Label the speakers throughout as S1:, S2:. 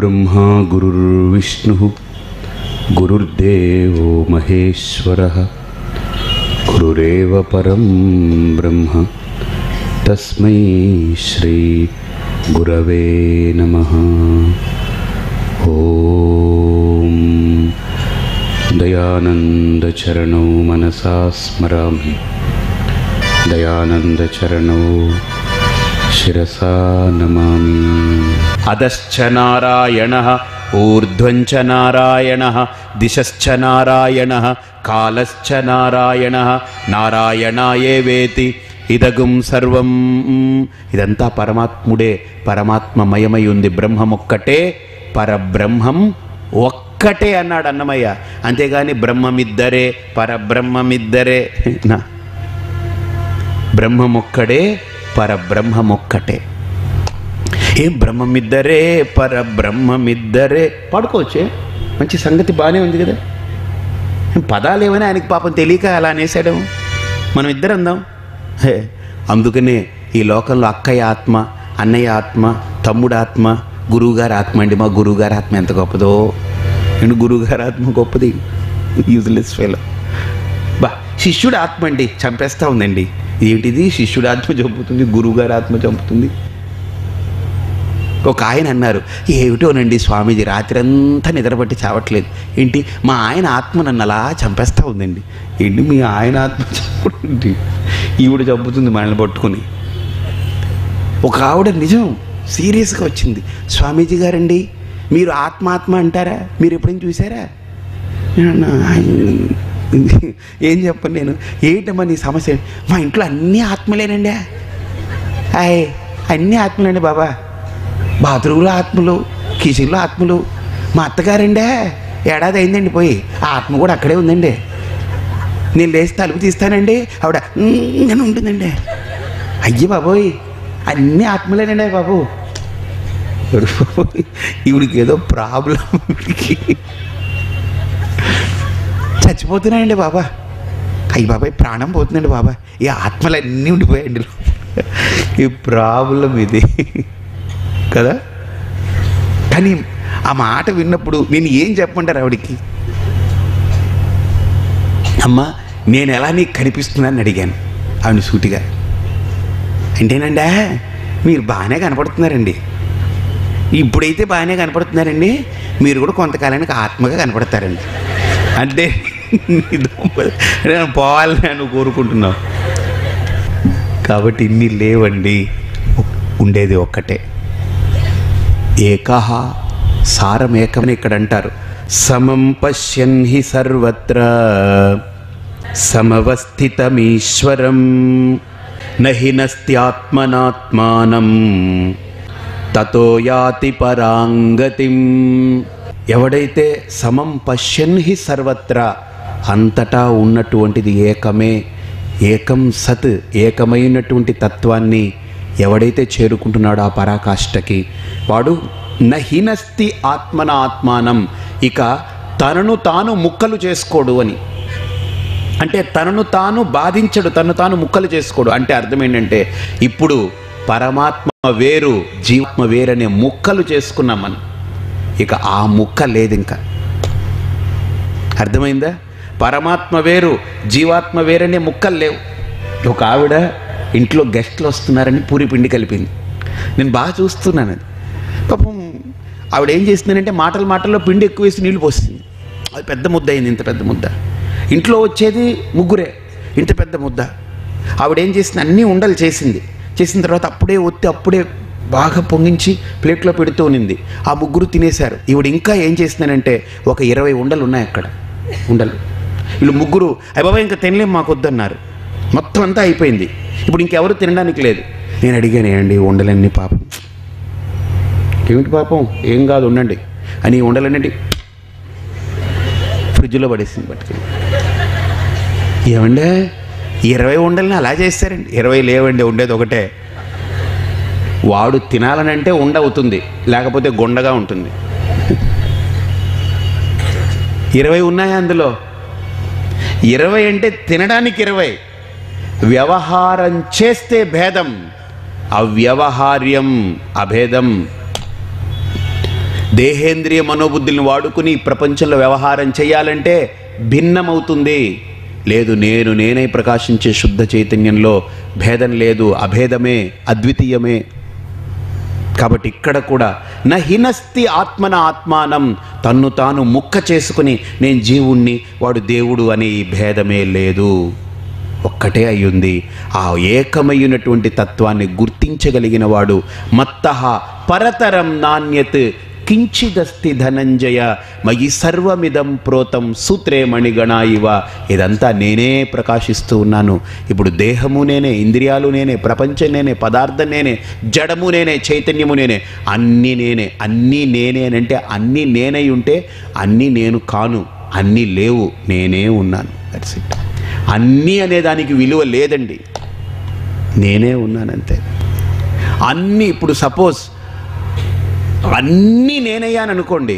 S1: गुरुर्ब्रह्मा गुरुर्विष्णुः गुरुर्देवो महेश्वरः गुरुरेव परं ब्रह्म तस्मै श्री गुरवे नमः। ओम दयानंदचरणौ मनसा स्मरामि दयानंदचरणौ शिरसा नमामि। अधश्च नारायणः ऊर्ध्वञ्च नारायणः दिशश्च नारायणः कालश्च नारायणः नारायणाయేవేతి ఇదగుం సర్వం। ఇదంతా పరమాత్ముడే, పరమాత్మమయమై ఉంది। బ్రహ్మమొక్కటే, పరబ్రహ్మం ఒక్కటే అన్నాడు అన్నమయ్య। అంతేగాని బ్రహ్మమిద్దరే పరబ్రహ్మమిద్దరే నా బ్రహ్మమొక్కడే పరబ్రహ్మమొక్కటే। ఏం బ్రహ్మమిద్దరే పరబ్రహ్మమిద్దరే పాడుకోవచ్చే, మంచి సంగతి బాగానే ఉంది కదా। పదాలు ఏమైనా ఆయనకి పాపం తెలియక అలా అనేసాడు। మనం ఇద్దరు అందాం। అందుకనే ఈ లోకంలో అక్కయ్య ఆత్మ, అన్నయ్య ఆత్మ, తమ్ముడు ఆత్మ, గురువుగారి ఆత్మ అండి। మా గురువుగారి ఆత్మ ఎంత గొప్పదో అండి, గురువుగారి ఆత్మ గొప్పది, యూజ్లెస్ ఫెలో। బా శిష్యుడి ఆత్మ అండి చంపేస్తూ ఉందండి। ఏంటిది, శిష్యుడి ఆత్మ చంపుతుంది, గురువుగారి ఆత్మ చంపుతుంది। ఒక ఆయన అన్నారు, ఏమిటోనండి స్వామీజీ రాత్రి అంతా నిద్రపట్టి చావట్లేదు, ఏంటి మా ఆయన ఆత్మ నన్ను అలా చంపేస్తూ ఉందండి। ఏంటి మీ ఆయన ఆత్మ చంపుతుంది, ఈవిడ చంపుతుంది మనల్ని పట్టుకుని। ఒక ఆవిడ నిజం సీరియస్గా వచ్చింది, స్వామీజీ గారండి మీరు ఆత్మ అంటారా, మీరు ఎప్పుడైనా చూసారా? ఏం చెప్పను నేను, ఏంటమ్మా నీ సమస్య? మా ఇంట్లో అన్నీ ఆత్మలేనండి, అన్నీ ఆత్మలండి బాబా, బాత్రూంలో ఆత్మలు, కిచెన్లో ఆత్మలు। మా అత్తగారండే ఏడాది అయిందండి పోయి, ఆ ఆత్మ కూడా అక్కడే ఉందండి। నేను లేచి తలుపు తీస్తానండి, ఆవిడ ఇంకనే ఉంటుందండి। అయ్యి బాబోయ్ అన్నీ ఆత్మలేనండి బాబు। ఇవిడికి ఏదో ప్రాబ్లం, చచ్చిపోతున్నాయండి బాబా, అయ్యి బాబాయ్ ప్రాణం పోతుందండి బాబా, ఈ ఆత్మలన్నీ ఉండిపోయాయండి। ఈ ప్రాబ్లం ఇది కదా। కానీ ఆ మాట విన్నప్పుడు నేను ఏం చెప్పమంటారు ఆవిడికి? అమ్మా నేను ఎలా నీకు కనిపిస్తున్నానని అడిగాను ఆవిడ సూటిగా। అంటేనండి మీరు బాగానే కనపడుతున్నారండి, ఇప్పుడైతే బాగానే కనపడుతున్నారండి, మీరు కూడా కొంతకాలానికి ఆత్మగా కనపడతారండి। అంటే నేను పోవాలని నేను కోరుకుంటున్నావు కాబట్టి ఇన్ని లేవండి, ఉండేది ఒక్కటే ఏకః, సారం ఏకమని ఇక్కడ అంటారు। సమం పశ్యన్ హి సర్వత్ర సమవస్థితమీశ్వరం నహి నస్త్యాత్మనాత్మానం తతో యాతి పరాంగతిం। ఎవడైతే సమం పశ్యన్ హి సర్వత్ర, అంతటా ఉన్నటువంటిది ఏకమే, ఏకం సత్, ఏకమైనటువంటి తత్వాన్ని ఎవడైతే చేరుకుంటున్నాడో ఆ పరాకాష్ఠకి, వాడు నహినస్తి ఆత్మన ఆత్మానం, ఇక తనను తాను ముక్కలు చేసుకోడు అని। అంటే తనను తాను బాధించడు, తనను తాను ముక్కలు చేసుకోడు అంటే అర్థం ఏంటంటే, ఇప్పుడు పరమాత్మ వేరు జీవాత్మ వేరనే ముక్కలు చేసుకున్నాం మనం, ఇక ఆ ముక్క లేదు ఇంకా। అర్థమైందా? పరమాత్మ వేరు జీవాత్మ వేరనే ముక్కలు లేవు। ఒక ఆవిడ ఇంట్లో గెస్ట్లు వస్తున్నారని పూరి పిండి కలిపింది, నేను బాగా చూస్తున్నాను అది। పాపం ఆవిడ ఏం చేస్తుందంటే మాటల్లో పిండి ఎక్కువ వేసి నీళ్ళు పోస్తుంది, అది పెద్ద ముద్ద అయింది, ఇంత పెద్ద ముద్ద। ఇంట్లో వచ్చేది ముగ్గురే, ఇంత పెద్ద ముద్ద। ఆవిడ ఏం చేసింది, అన్నీ ఉండలు చేసిన తర్వాత అప్పుడే ఒత్తి అప్పుడే బాగా పొంగించి ప్లేట్లో పెడుతూ ఉన్నింది। ఆ ముగ్గురు తినేశారు। ఈవిడ ఇంకా ఏం చేసిందనంటే ఒక 20 ఉండలు ఉన్నాయి అక్కడ, ఉండలు। వీళ్ళు ముగ్గురు అయ్య బాబా ఇంకా తినలేం మాకు వద్దన్నారు, మొత్తం అంతా అయిపోయింది, ఇప్పుడు ఇంకెవరు తినడానికి లేదు। నేను అడిగాను, ఏమండి ఉండలన్నీ పాపం, ఏమిటి పాపం, ఏం కాదు ఉండండి అని ఉండలనండి ఫ్రిడ్జ్లో పడేసింది పట్టుకెళ్ళి। ఏమండే 20 ఉండలని అలా చేస్తారండి? 20 లేవండి, ఉండేది ఒకటే। వాడు తినాలనంటే ఉండ అవుతుంది, లేకపోతే గొండగా ఉంటుంది। 20 ఉన్నాయా అందులో? 20 అంటే తినడానికి 20, వ్యవహారం చేస్తే భేదం, అవ్యవహార్యం అభేదం। దేహేంద్రియ మనోబుద్ధుల్ని వాడుకుని ప్రపంచంలో వ్యవహారం చేయాలంటే భిన్నమవుతుంది. లేదు, నేనై ప్రకాశించే శుద్ధ చైతన్యంలో భేదం లేదు, అభేదమే, అద్వితీయమే. కాబట్టి ఇక్కడ కూడా నహినస్తి ఆత్మన ఆత్మానం, తన్ను తాను ముక్క చేసుకుని నేను జీవుణ్ణి వాడు దేవుడు అనే ఈ భేదమే లేదు, ఒక్కటే అయ్యుంది. ఆ ఏకమయ్యున్నటువంటి తత్వాన్ని గుర్తించగలిగిన వాడు మత్తః పరతరం నాణ్యత్ కించిదస్తి ధనంజయ మయి సర్వమిదం ప్రోతం సూత్రే మణిగణ ఇవ. ఇదంతా నేనే ప్రకాశిస్తూ ఉన్నాను. ఇప్పుడు దేహము నేనే, ఇంద్రియాలు నేనే, ప్రపంచం నేనే, పదార్థం నేనే, జడము నేనే, చైతన్యము నేనే, అన్నీ నేనే. అన్నీ నేనే అంటే అన్నీ నేనై ఉంటే అన్నీ నేను కాను, అన్నీ లేవు, నేనే ఉన్నాను. That's it. అన్నీ అనేదానికి విలువ లేదండి, నేనే ఉన్నానంతే. అన్నీ ఇప్పుడు సపోజ్ అన్నీ నేనయ్యాను అనుకోండి,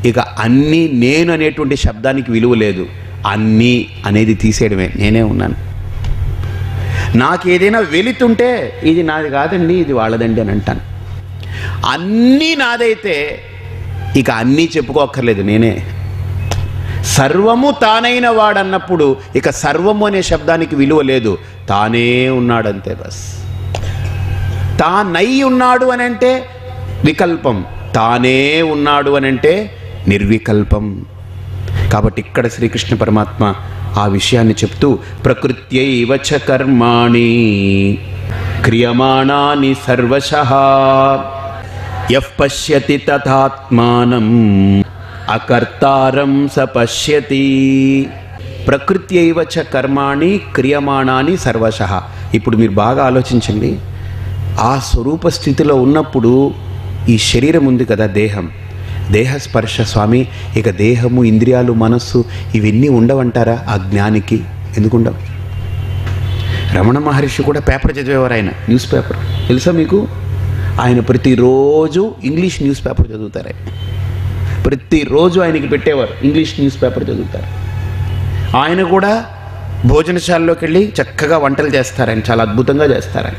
S1: ఇక అన్నీ నేను అనేటువంటి శబ్దానికి విలువ లేదు. అన్నీ అనేది తీసేయడమే, నేనే ఉన్నాను. నాకేదైనా వెళుతుంటే ఇది నాది కాదండి, ఇది వాళ్ళదండి అని అంటాను. అన్నీ నాదైతే ఇక అన్నీ చెప్పుకోక్కర్లేదు, నేనే. సర్వము తానైన వాడన్నప్పుడు ఇక సర్వము అనే శబ్దానికి విలువ లేదు, తానే ఉన్నాడంతే. బస్ తానై ఉన్నాడు అని అంటే వికల్పం, తానే ఉన్నాడు అని అంటే నిర్వికల్పం. కాబట్టి ఇక్కడ శ్రీకృష్ణ పరమాత్మ ఆ విషయాన్ని చెప్తూ ప్రకృత్యైవ చ కర్మాణి క్రియమాణాని సర్వశః యః పశ్యతి తథాత్మానం అకర్తారం స పశ్యతి. ప్రకృత్యైవ చ కర్మాణి క్రియమాణాని సర్వశః. ఇప్పుడు మీరు బాగా ఆలోచించండి. ఆ స్వరూప స్థితిలో ఉన్నప్పుడు ఈ శరీరం ఉంది కదా, దేహస్పర్శ స్వామి, ఇక దేహము, ఇంద్రియాలు, మనస్సు ఇవన్నీ ఉండవంటారా ఆ జ్ఞానికి? ఎందుకుండవు? రమణ మహర్షి కూడా పేపర్ చదివేవారు. ఆయన న్యూస్ పేపర్ తెలుసా మీకు? ఆయన ప్రతిరోజు ఇంగ్లీష్ న్యూస్ పేపర్ చదువుతారు. ఆయన ప్రతిరోజు ఆయనకి పెట్టేవారు ఇంగ్లీష్ న్యూస్ పేపర్ చదువుతారు. ఆయన కూడా భోజనశాలలోకి వెళ్ళి చక్కగా వంటలు చేస్తారు. ఆయన చాలా అద్భుతంగా చేస్తారు.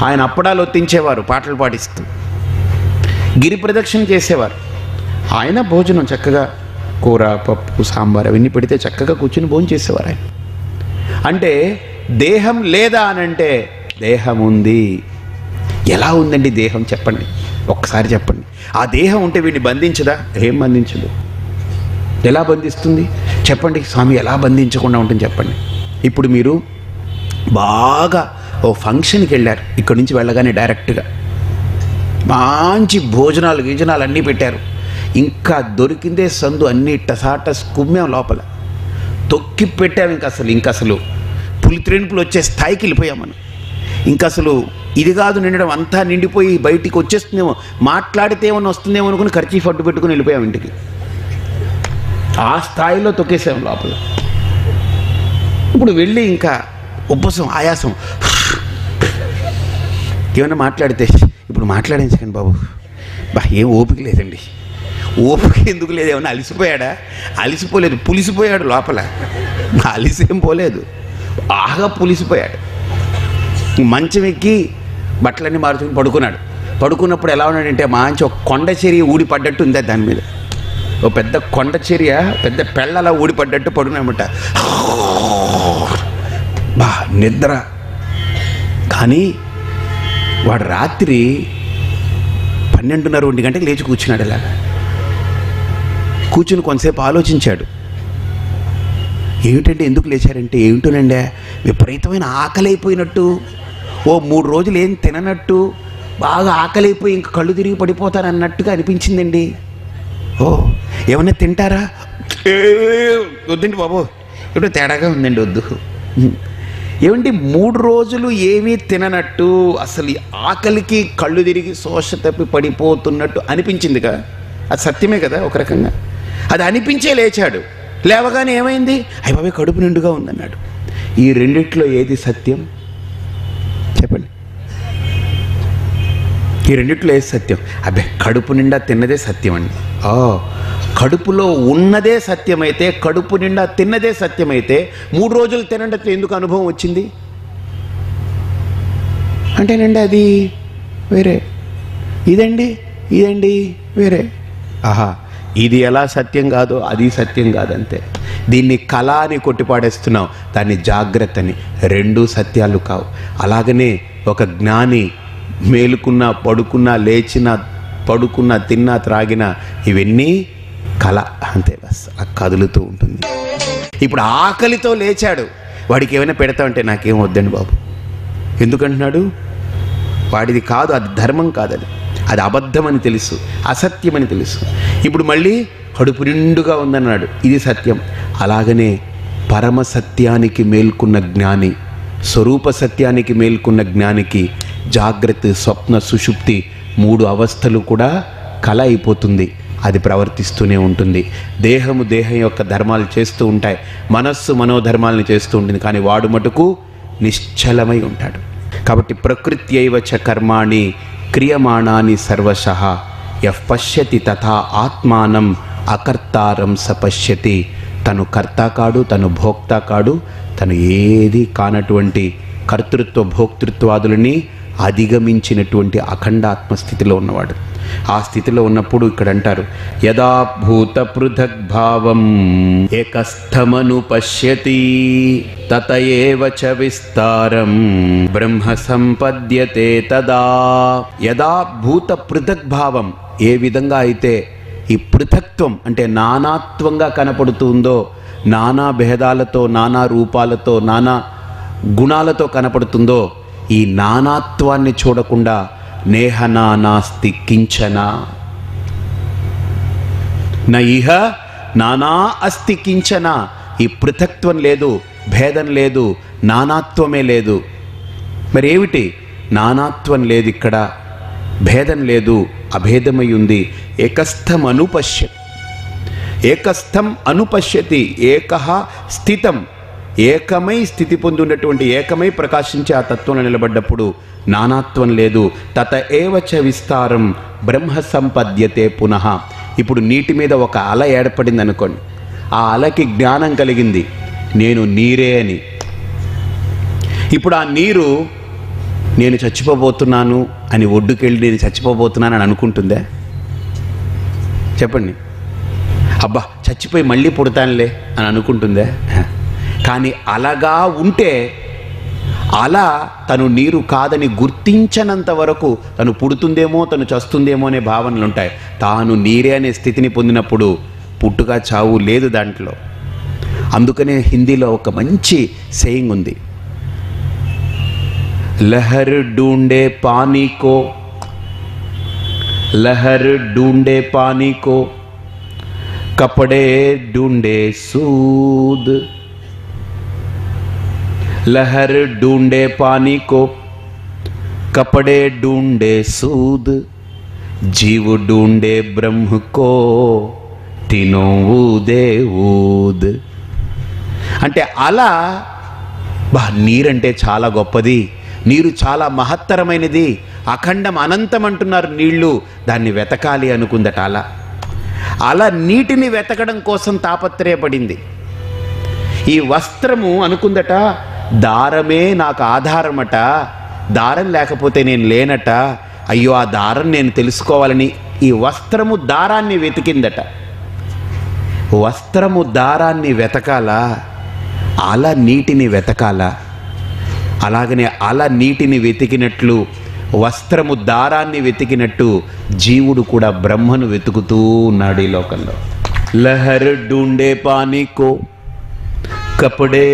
S1: ఆయన అప్పడాలు ఒత్తించేవారు పాటలు పాడిస్తూ, గిరి ప్రదక్షిణ చేసేవారు. ఆయన భోజనం చక్కగా కూర, పప్పు, సాంబార్ అవన్నీ పెడితే చక్కగా కూర్చుని భోజనం చేసేవారు ఆయన. అంటే దేహం లేదా అనంటే దేహం ఉంది. ఎలా ఉందండి దేహం చెప్పండి, ఒక్కసారి చెప్పండి. ఆ దేహం ఉంటే వీడిని బంధించదా? ఏం బంధించదు. ఎలా బంధిస్తుంది చెప్పండి స్వామి? ఎలా బంధించకుండా ఉంటుంది చెప్పండి. ఇప్పుడు మీరు బాగా ఓ ఫంక్షన్కి వెళ్ళారు, ఇక్కడి నుంచి వెళ్ళగానే డైరెక్ట్గా మంచి భోజనాలు గీజనాలు అన్నీ పెట్టారు. ఇంకా దొరికిందే సందు, అన్నీ టసాటస్ కుమ్మాం, లోపల తొక్కి పెట్టాము. ఇంక అసలు పులిత్రేనుపులు వచ్చే స్థాయికి వెళ్ళిపోయాం మనం. ఇంకా అసలు ఇది కాదు నిండడం, అంతా నిండిపోయి బయటికి వచ్చేస్తుందేమో, మాట్లాడితే ఏమన్నా వస్తుందేమో అనుకుని ఖర్చీఫ్ అడ్డు పెట్టుకుని వెళ్ళిపోయాం ఇంటికి. ఆ స్థాయిలో తొక్కేసాం లోపల. ఇప్పుడు వెళ్ళి ఇంకా ఉబ్బసం, ఆయాసం, ఏమన్నా మాట్లాడితే, ఇప్పుడు మాట్లాడించకండి బాబు, ఏం ఓపిక లేదండి. ఓపిక ఎందుకు లేదు? ఏమన్నా అలిసిపోయాడా? అలిసిపోలేదు, పులిసిపోయాడు లోపల. అలిసేం పోలేదు, బాగా పులిసిపోయాడు. మంచం ఎక్కి బట్టలన్నీ మార్చుకుని పడుకున్నాడు. పడుకున్నప్పుడు ఎలా ఉన్నాడంటే మంచి ఒక కొండ చర్య ఊడి పడ్డట్టు ఉంది దాని మీద. ఓ పెద్ద కొండ చర్య, పెద్ద పెళ్ళలా ఊడి పడ్డట్టు పడుకున్నామట. నిద్ర. కానీ వాడు రాత్రి 12:30, 1 గంటకి లేచి కూర్చున్నాడు. ఇలా కూర్చుని కొంతసేపు ఆలోచించాడు. ఏమిటంటే ఎందుకు లేచారంటే, ఏమిటోనండి విపరీతమైన ఆకలి అయిపోయినట్టు, ఓ 3 రోజులు ఏం తిననట్టు, బాగా ఆకలి అయిపోయి ఇంక కళ్ళు తిరిగి పడిపోతారన్నట్టుగా అనిపించిందండి. ఓ ఏమన్నా తింటారా? వద్దండి బాబు, ఇప్పుడు తేడాగా ఉందండి, వద్దు. ఏమండి 3 రోజులు ఏమీ తిననట్టు, అసలు ఆకలికి కళ్ళు తిరిగి శోష తప్పి పడిపోతున్నట్టు అనిపించిందిగా. అది సత్యమే కదా ఒక రకంగా. అది అనిపించే లేచాడు. లేవగానే ఏమైంది? అయ్య బాబాయ్ కడుపు నిండుగా ఉందన్నాడు. ఈ రెండిట్లో ఏది సత్యం చెప్పండి? ఈ రెండిట్లో ఏది సత్యం? అబ్బే కడుపు నిండా తిన్నదే సత్యం అండి. కడుపులో ఉన్నదే సత్యమైతే, కడుపు నిండా తిన్నదే సత్యమైతే 3 రోజులు తినండి ఎందుకు అనుభవం వచ్చింది అంటేనండి అది వేరే. ఇదండి ఇదేంటి వేరే. ఆహా, ఇది ఎలా సత్యం కాదో అది సత్యం కాదంతే. దీన్ని కళ అని కొట్టిపాడేస్తున్నావు, దాన్ని జాగ్రత్త అని. రెండూ సత్యాలు కావు. అలాగనే ఒక జ్ఞాని మేలుకున్నా, పడుకున్నా, లేచినా, పడుకున్నా, తిన్నా, త్రాగినా ఇవన్నీ కళ అంతే, బస్ అలా కదులుతూ ఉంటుంది. ఇప్పుడు ఆకలితో లేచాడు, వాడికి ఏమైనా పెడతామంటే నాకేం వద్దండి బాబు. ఎందుకంటున్నాడు? వాడిది కాదు, అది ధర్మం కాదు, అది అబద్ధం అని తెలుసు, అసత్యం అని తెలుసు. ఇప్పుడు మళ్ళీ కడుపు నిండుగా ఉందన్నాడు, ఇది సత్యం. అలాగనే పరమ సత్యానికి మేల్కొన్న జ్ఞాని, స్వరూప సత్యానికి మేల్కొన్న జ్ఞానికి జాగ్రత్త, స్వప్న, సుషుప్తి 3 అవస్థలు కూడా కళ అయిపోతుంది. అది ప్రవర్తిస్తూనే ఉంటుంది. దేహము దేహం యొక్క ధర్మాలు చేస్తూ ఉంటాయి, మనస్సు మనోధర్మాలను చేస్తూ ఉంటుంది. కానీ వాడు మటుకు నిశ్చలమై ఉంటాడు. కాబట్టి ప్రకృత్యైవ చ కర్మాణి క్రియమాణాని సర్వశః యః పశ్యతి తథా ఆత్మానం అకర్తారం స పశ్యతి. తను కర్త కాడు, తను భోక్త కాడు, తను ఏది కానటువంటి కర్తృత్వ భోక్తృత్వాదులని అధిగమించినటువంటి అఖండాత్మస్థితిలో ఉన్నవాడు. ఆ స్థితిలో ఉన్నప్పుడు ఇక్కడ అంటారు, యదా భూత పృథక్ భావం ఏకస్థమను పశ్యతి తత ఏవ చ విస్తారం బ్రహ్మ సంపద్యతే తదా. యదా భూత పృథక్ భావం, ఏ విధంగా అయితే ఈ పృథక్త్వం అంటే నానాత్వంగా కనపడుతుందో, నానా భేదాలతో, నానా రూపాలతో, నానా గుణాలతో కనపడుతుందో, ఈ నానాత్వాన్ని చూడకుండా నేహనా నాస్తి కించన న ఇహ నానా అస్తి కించన. ఈ పృథక్త్వం లేదు, భేదం లేదు, నానాత్వమే లేదు. మరి ఏమిటి? నానాత్వం లేదు, ఇక్కడ భేదం లేదు, అభేదమై ఉంది. ఏకస్థం అనుపశ్యతి, ఏకస్థం అనుపశ్యతి, ఏకః స్థితం, ఏకమై స్థితి పొంది ఉన్నటువంటి, ఏకమై ప్రకాశించే ఆ తత్వంలో నిలబడ్డప్పుడు నానాత్వం లేదు. తత ఏవ చ విస్తారం బ్రహ్మ సంపద్యతే పునః. ఇప్పుడు నీటి మీద ఒక అల ఏర్పడింది అనుకోండి, ఆ అలకి జ్ఞానం కలిగింది, నేను నీరే అని. ఇప్పుడు ఆ నీరు నేను చచ్చిపోబోతున్నాను అని ఒడ్డుకెళ్ళి నేను చచ్చిపోబోతున్నాను అని అనుకుంటుందే? చెప్పండి. అబ్బా చచ్చిపోయి మళ్ళీ పుడతానులే అని అనుకుంటుందే? కానీ అలగా ఉంటే అలా తను నీరు కాదని గుర్తించనంత వరకు తను పుడుతుందేమో, తను చస్తుందేమో అనే భావనలు ఉంటాయి. తాను నీరే అనే స్థితిని పొందినప్పుడు పుట్టుక చావు లేదు దాంట్లో. అందుకనే హిందీలో ఒక మంచి సేయింగ్ ఉంది, లహర్ ఢూండే పానీ కో, లహర్ ఢూండే పానీ కో కపడే ఢూండే సూద్. लहर ढूंढे पानी को कपड़े ढूंढे सूद, जीव ढूंढे ब्रह्म को तीनों ऊदे ऊद. అంటే అలా బా నీరంటే చాలా గొప్పది, నీరు చాలా మహత్తరమైనది, అఖండం అనంతం అంటున్నారు నీళ్లు, దాన్ని వెతకాలి అనుకుందట అలా. అలా నీటిని వెతకడం కోసం తాపత్రయపడింది. ఈ వస్త్రము అనుకుందట, దారమే నాకు ఆధారమట, దారం లేకపోతే నేను లేనట, అయ్యో ఆ దారం నేను తెలుసుకోవాలని ఈ వస్త్రము దారాన్ని వెతికిందట. వస్త్రము దారాన్ని వెతకాలా, అల నీటిని వెతకాలా? అలాగనే అల నీటిని వెతికినట్లు, వస్త్రము దారాన్ని వెతికినట్టు జీవుడు కూడా బ్రహ్మను వెతుకుతూ ఉన్నాడు ఈ లోకంలో. లహర్ ఢూండే పానీ కో कपड़े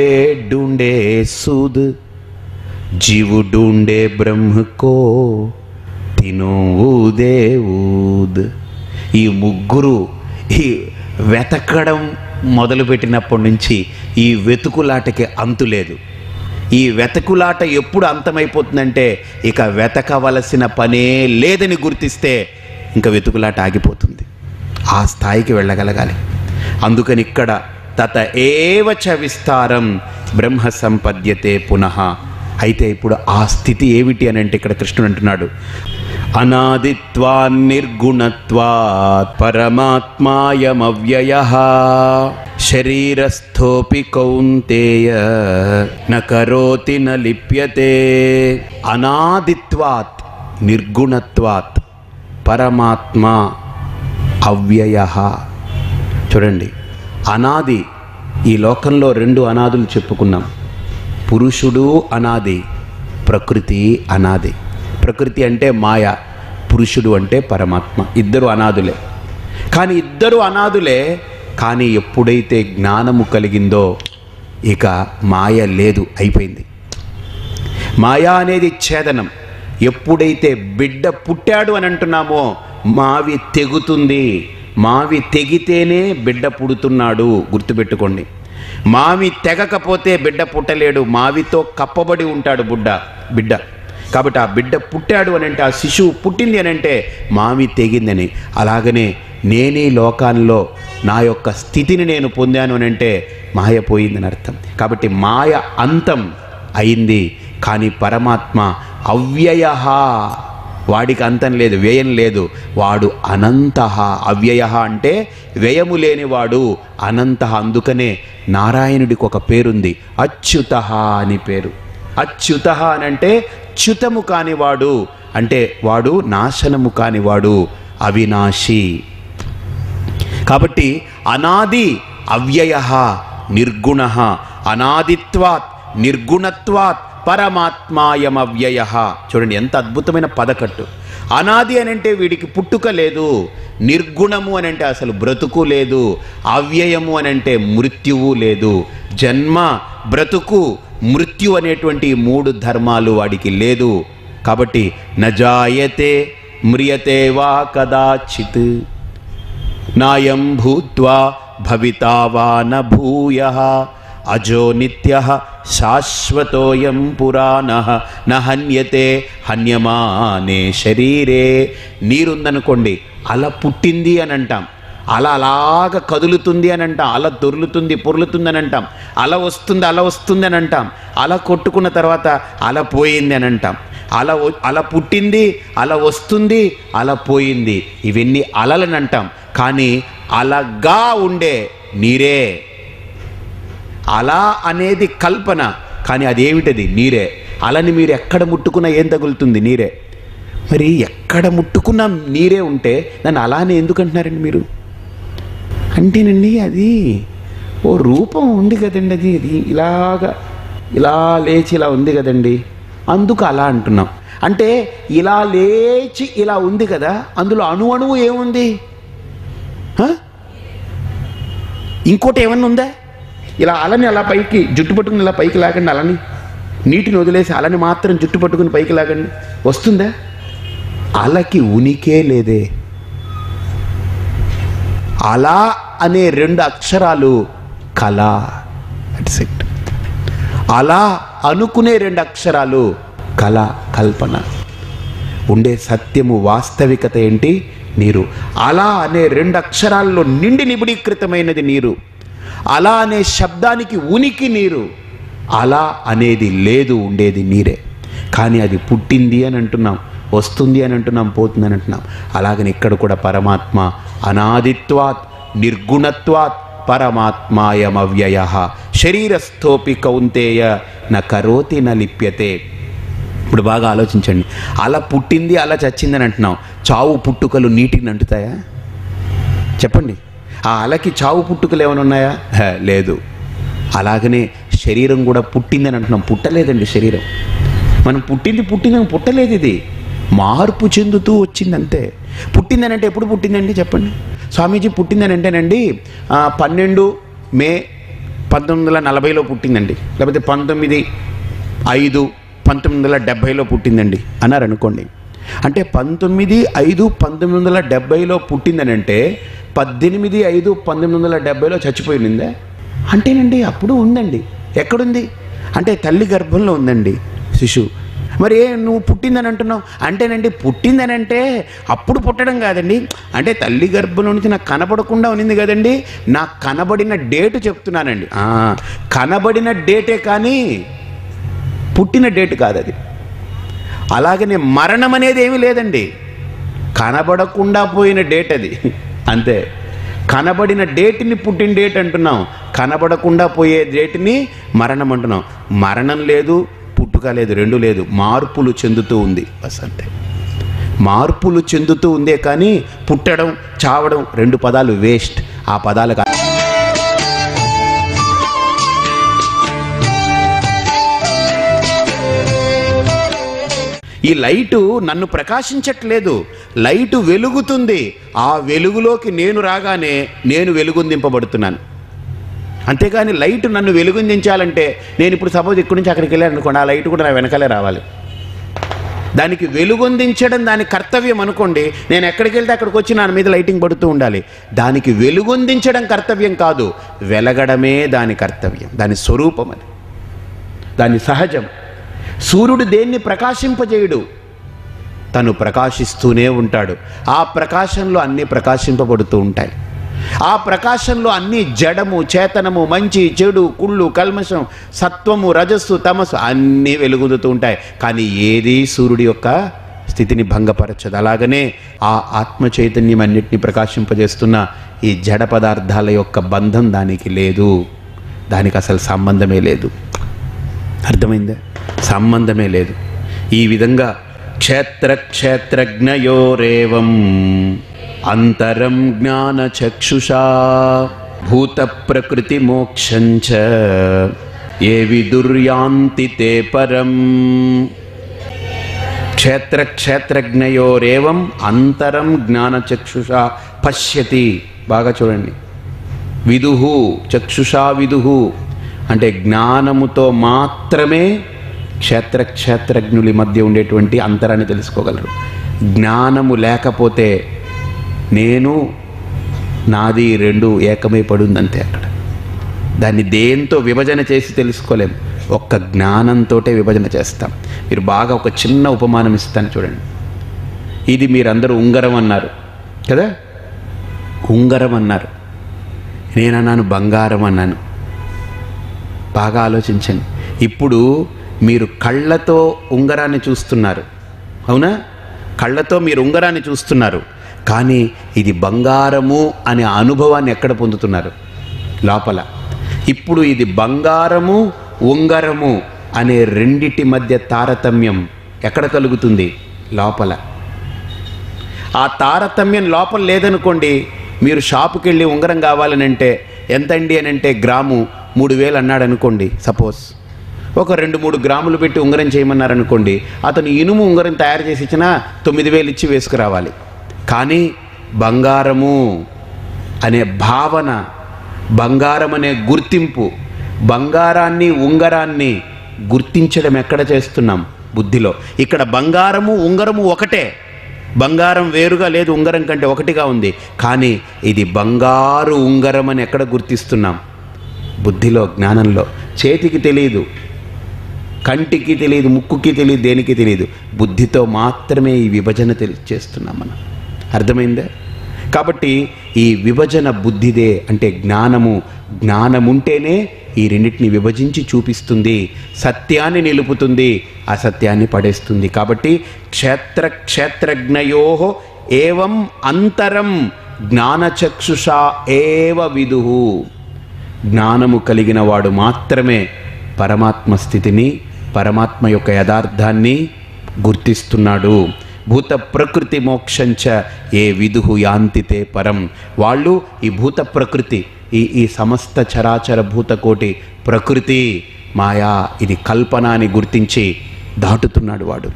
S1: ढूंढे सूद, जीव ढूंढे ब्रह्म को तीनों ऊदे ऊद. ఈ ముగ్గురు ఈ వెతకడం మొదలుపెట్టినప్పటి నుంచి ఈ వెతుకులాటకి అంతు లేదు. ఈ వెతకులాట ఎప్పుడు అంతమైపోతుందంటే ఇక వెతకవలసిన పనే లేదని గుర్తిస్తే ఇంకా వెతుకులాట ఆగిపోతుంది. ఆ స్థాయికి వెళ్ళగలగాలి. అందుకని ఇక్కడ తత ఏవ చ విస్తారం బ్రహ్మ సంపద్యతే పునః. అయితే ఇప్పుడు ఆ స్థితి ఏమిటి అని అంటే ఇక్కడ కృష్ణుడు అంటున్నాడు, అనాదిత్వాన్ నిర్గుణత్వాత్ పరమాత్మాయమవ్యయః శరీరస్థోపి కౌంతేయ న కరోతి న లిప్యతే. అనాదిత్వాత్ నిర్గుణత్వాత్ పరమాత్మ అవ్యయ. చూడండి, అనాది. ఈ లోకంలో రెండు అనాదులు చెప్పుకున్నాం. పురుషుడు అనాది, ప్రకృతి అనాది. ప్రకృతి అంటే మాయ, పురుషుడు అంటే పరమాత్మ. ఇద్దరు అనాదులే. కానీ ఇద్దరు అనాదులే, కానీ ఎప్పుడైతే జ్ఞానము కలిగిందో ఇక మాయ లేదు, అయిపోయింది. మాయ అనేది ఛేదనం. ఎప్పుడైతే బిడ్డ పుట్టాడు అని అంటున్నామో మావి తెగుతుంది. మావి తెగితేనే బిడ్డ పుడుతున్నాడు, గుర్తుపెట్టుకోండి. మావి తెగకపోతే బిడ్డ పుట్టలేడు. మావితో కప్పబడి ఉంటాడు బిడ్డ. కాబట్టి ఆ బిడ్డ పుట్టాడు అని అంటే, ఆ శిశువు పుట్టింది అని అంటే మావి తెగిందని. అలాగనే నేనే లోకాల్లో నా యొక్క స్థితిని నేను పొందాను అని అంటే మాయ పోయిందని అర్థం. కాబట్టి మాయ అంతం అయింది. కానీ పరమాత్మ అవ్యయ, వాడికి అంతం లేదు, వ్యయం లేదు. వాడు అనంత. అవ్యయ అంటే వ్యయము లేనివాడు, అనంత. అందుకనే నారాయణుడికి ఒక పేరుంది, అచ్యుత అని పేరు. అచ్యుత అని అంటే చ్యుతము కానివాడు, అంటే వాడు నాశనము కానివాడు, అవినాశి. కాబట్టి అనాది అవ్యయ నిర్గుణ, అనాదిత్వాత్ నిర్గుణత్వాత్ పరమాత్మాయమవ్యయ. చూడండి ఎంత అద్భుతమైన పదకట్టు. అనాది అని అంటే వీడికి పుట్టుక లేదు, నిర్గుణము అని అంటే అసలు బ్రతుకు లేదు, అవ్యయము అని అంటే మృత్యువు లేదు. జన్మ, బ్రతుకు, మృత్యు అనేటువంటి మూడు ధర్మాలు వాడికి లేదు. కాబట్టి నజాయతే మ్రియతే వా కదాచిత్, నాయం భూత్వా భవితా వా న భూయః, అజో నిత్యః శాశ్వతోయం పురాణః న హన్యతే హన్యమానే శరీరే. నీరుందనుకోండి, అలా పుట్టింది అని అంటాం, అలా అలాగ కదులుతుంది అని అంటాం, అలా దొర్లుతుంది పొర్లుతుంది అని అంటాం, అలా వస్తుంది అని అంటాం, అలా కొట్టుకున్న తర్వాత అలా పోయింది అని అంటాం. అలా పుట్టింది, అలా వస్తుంది, అలా పోయింది, ఇవన్నీ అలలని అంటాం. కానీ అలగా ఉండే నీరే. అలా అనేది కల్పన, కానీ అదేమిటది? నీరే. అలని మీరు ఎక్కడ ముట్టుకున్నా ఏం తగులుతుంది? నీరే. మరి ఎక్కడ ముట్టుకున్నా నీరే ఉంటే దాన్ని అలానే ఎందుకంటున్నారండి మీరు? అంటేనండి అది ఓ రూపం ఉంది కదండి, అది ఇలా లేచి ఇలా ఉంది కదండి, అందుకు అలా అంటున్నాం. అంటే ఇలా లేచి ఇలా ఉంది కదా, అందులో అణువు ఏముంది? ఇంకోటి ఏమన్నా ఉందా? ఇలా అలని అలా పైకి జుట్టు పట్టుకుని ఇలా పైకి లాగండి, అలని నీటిని వదిలేసి అలని మాత్రం జుట్టు పట్టుకుని పైకి లాగండి, వస్తుందా? అలకి ఉనికే లేదే. అలా అనే రెండు అక్షరాలు కళ, దట్స్ ఇట్. అలా అనుకునే రెండు అక్షరాలు కళ, కల్పన. ఉండే సత్యము, వాస్తవికత ఏంటి? నీరు. అలా అనే రెండు అక్షరాల్లో నిండి నిబిడీకృతమైనది నీరు. అలా అనే శబ్దానికి ఉనికి నీరు. అలా అనేది లేదు, ఉండేది నీరే. కానీ అది పుట్టింది అని అంటున్నాం, వస్తుంది అని అంటున్నాం, పోతుంది అని అంటున్నాం. అలాగని ఇక్కడ కూడా పరమాత్మ అనాదిత్వాత్ నిర్గుణత్వాత్ పరమాత్మాయమవ్యయ. శరీరస్థోపి కౌంతేయ న కరోతి న లిప్యతే. ఇప్పుడు బాగా ఆలోచించండి. అలా పుట్టింది, అలా చచ్చిందని అంటున్నాం. చావు పుట్టుకలు నీటిని అంటుతాయా? చెప్పండి. ఆ అలకి చావు పుట్టుకలు ఏమైనా ఉన్నాయా? లేదు. అలాగనే శరీరం కూడా పుట్టిందని అంటున్నాం. పుట్టలేదండి శరీరం. మనం పుట్టలేదు. ఇది మార్పు చెందుతూ వచ్చింది అంతే. పుట్టిందని అంటే ఎప్పుడు పుట్టిందండి చెప్పండి? స్వామీజీ పుట్టిందని అంటేనండి 12 మే 1940లో పుట్టిందండి, లేకపోతే 19/5/1970లో పుట్టిందండి అన్నారు అనుకోండి. అంటే 19/5/1970లో పుట్టిందని అంటే 18/5/1970లో చచ్చిపోయిందే అంటేనండి. అప్పుడు ఉందండి. ఎక్కడుంది అంటే తల్లి గర్భంలో ఉందండి శిశువు. మరి నువ్వు పుట్టిందని అంటున్నావు అంటేనండి, పుట్టిందని అంటే అప్పుడు పుట్టడం కాదండి, అంటే తల్లి గర్భంలో నుంచి నాకు కనబడకుండా ఉన్నింది కదండి, నాకు కనబడిన డేటు చెప్తున్నానండి. కనబడిన డేటే కానీ పుట్టిన డేట్ కాదు అది. అలాగనే మరణం అనేది ఏమీ లేదండి, కనబడకుండా పోయిన డేట్ అది అంతే. కనబడిన డేట్ని పుట్టిన డేట్ అంటున్నాం, కనబడకుండా పోయే డేట్ని మరణం అంటున్నాం. మరణం లేదు, పుట్టుక లేదు, రెండు లేదు, మార్పులు చెందుతూ ఉంది బస్ అంతే. మార్పులు చెందుతూ ఉందే కానీ పుట్టడం చావడం 2 పదాలు వేస్ట్. ఆ పదాలు ఈ లైటు నన్ను ప్రకాశించట్లేదు, లైటు వెలుగుతుంది. ఆ వెలుగులోకి నేను రాగానే నేను వెలుగొందింపబడుతున్నాను. అంతేగాని లైట్ నన్ను వెలుగొందించాలంటే నేను ఇప్పుడు సపోజ్ ఇక్కడి నుంచి అక్కడికి వెళ్ళాను అనుకోండి, ఆ లైట్ కూడా నా వెనకాలే రావాలి. దానికి వెలుగొందించడం దాని కర్తవ్యం అనుకోండి. నేను ఎక్కడికి వెళ్తే అక్కడికి వచ్చి నా మీద లైటింగ్ పడుతూ ఉండాలి. దానికి వెలుగొందించడం కర్తవ్యం కాదు, వెలగడమే దాని కర్తవ్యం, దాని స్వరూపం, అది దాని సహజం. సూర్యుడు దేన్ని ప్రకాశింపజేయుడు, తను ప్రకాశిస్తూనే ఉంటాడు. ఆ ప్రకాశంలో అన్నీ ప్రకాశింపబడుతూ ఉంటాయి. ఆ ప్రకాశంలో అన్నీ జడము చేతనము మంచి చెడు కుళ్ళు కల్మషం సత్వము రజస్సు తమస్సు అన్నీ వెలుగుతూ ఉంటాయి. కానీ ఏది సూర్యుడి యొక్క స్థితిని భంగపరచదు. అలాగనే ఆ ఆత్మ చైతన్యం అన్నిటినీ ప్రకాశింపజేస్తున్న ఈ జడ పదార్థాల యొక్క బంధం దానికి లేదు, దానికి అసలు సంబంధమే లేదు. అర్థమైందా? సంబంధమే లేదు. ఈ విధంగా క్షేత్ర క్షేత్రజ్ఞయోరేవం అంతరం జ్ఞాన చక్షుషా భూత ప్రకృతి మోక్షంచ ఏ విదుర్యాంతి తే పరం. క్షేత్ర క్షేత్రజ్ఞయోరేవం అంతరం జ్ఞాన చక్షుషా పశ్యతి. బాగా చూడండి, విదుహు చక్షుషా విదుహు అంటే జ్ఞానముతో మాత్రమే క్షేత్ర క్షేత్రజ్ఞుల మధ్య ఉండేటువంటి అంతరాన్ని తెలుసుకోగలరు. జ్ఞానము లేకపోతే నేను నాది 2 ఏకమై పడుందంతే. అక్కడ దాన్ని దేంతో విభజన చేసి తెలుసుకోలేం, ఒక్క జ్ఞానంతో విభజన చేస్తాం. మీరు బాగా ఒక చిన్న ఉపమానం ఇస్తాను చూడండి. ఇది మీరందరూ ఉంగరం అన్నారు కదా, ఉంగరం అన్నారు, నేనన్నాను బంగారం అన్నాను. బాగా ఆలోచించండి. ఇప్పుడు మీరు కళ్ళతో ఉంగరాన్ని చూస్తున్నారు, అవునా? కళ్ళతో మీరు ఉంగరాన్ని చూస్తున్నారు, కానీ ఇది బంగారము అనే అనుభవాన్ని ఎక్కడ పొందుతున్నారు? లోపల. ఇప్పుడు ఇది బంగారము ఉంగరము అనే రెండిటి మధ్య తారతమ్యం ఎక్కడ కలుగుతుంది? లోపల. ఆ తారతమ్యం లోపల లేదనుకోండి, మీరు షాపుకి వెళ్ళి ఉంగరం కావాలని అంటే ఎంతండి అని అంటే గ్రాము 3000 అన్నాడు అనుకోండి. సపోజ్ ఒక 2-3 గ్రాములు పెట్టి ఉంగరం చేయమన్నారనుకోండి, అతను ఇనుము ఉంగరం తయారు చేసి ఇచ్చినా 9000 ఇచ్చి వేసుకురావాలి. కానీ బంగారము అనే భావన, బంగారం అనే గుర్తింపు, బంగారాన్ని ఉంగరాన్ని గుర్తించడం ఎక్కడ చేస్తున్నాం? బుద్ధిలో. ఇక్కడ బంగారము ఉంగరము ఒకటే, బంగారం వేరుగా లేదు, ఉంగరం కంటే ఒకటిగా ఉంది. కానీ ఇది బంగారు ఉంగరం అని ఎక్కడ గుర్తిస్తున్నాం? బుద్ధిలో, జ్ఞానంలో. చేతికి తెలియదు, కంటికి తెలియదు, ముక్కుకి తెలియదు, దేనికి తెలియదు, బుద్ధితో మాత్రమే ఈ విభజన చేస్తున్నాం మనం. అర్థమైందా? కాబట్టి ఈ విభజన బుద్ధిదే. అంటే జ్ఞానము, జ్ఞానముంటేనే ఈ రెండింటిని విభజించి చూపిస్తుంది, సత్యాన్ని నిలుపుతుంది, అసత్యాన్ని పడేస్తుంది. కాబట్టి క్షేత్ర క్షేత్రజ్ఞయో ఏవం అంతరం జ్ఞానచక్షుషా ఏవ విదుహు. జ్ఞానము కలిగిన వాడు మాత్రమే పరమాత్మ స్థితిని, పరమాత్మ యొక్క యథార్థాన్ని గుర్తిస్తున్నాడు. భూత ప్రకృతి మోక్షంచ ఏ విదుహు యాంతి తే పరం. వాళ్ళు ఈ భూత ప్రకృతి, ఈ సమస్త చరాచర భూతకోటి ప్రకృతి మాయా, ఇది కల్పన అని గుర్తించి దాటుతున్నాడు వాడు.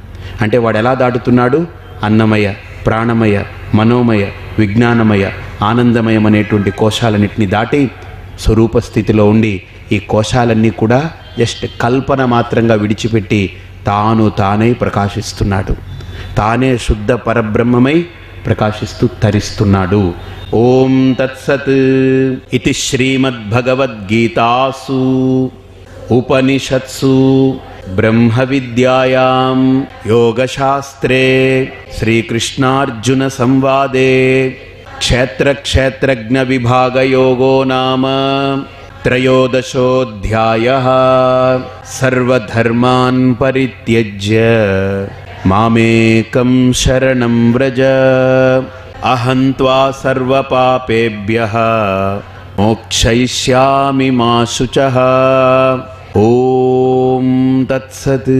S1: అంటే వాడు ఎలా దాటుతున్నాడు? అన్నమయ, ప్రాణమయ, మనోమయ, విజ్ఞానమయ, ఆనందమయం అనేటువంటి కోశాలన్నింటినీ దాటి స్వరూప స్థితిలో ఉండి ఈ కోశాలన్నీ కూడా జస్ట్ కల్పన మాత్రంగా విడిచిపెట్టి తాను తానై ప్రకాశిస్తున్నాడు. తానే శుద్ధ పరబ్రహ్మమై ప్రకాశిస్తూ తరిస్తున్నాడు. ఓం తత్సత్. ఇది శ్రీమద్భగవద్గీతాసు ఉపనిషత్సు బ్రహ్మ విద్యాయాం యోగశాస్త్రే శ్రీకృష్ణార్జున సంవాదే క్షేత్ర క్షేత్రజ్ఞ విభాగయోగో నామ త్రయోదశోऽధ్యాయః. సర్వధర్మాన్ పరిత్యజ్య మామేకం శరణం వ్రజ. అహం త్వా సర్వపాపేభ్యః మోక్షయిష్యామి మా శుచః. ఓం తత్సత్.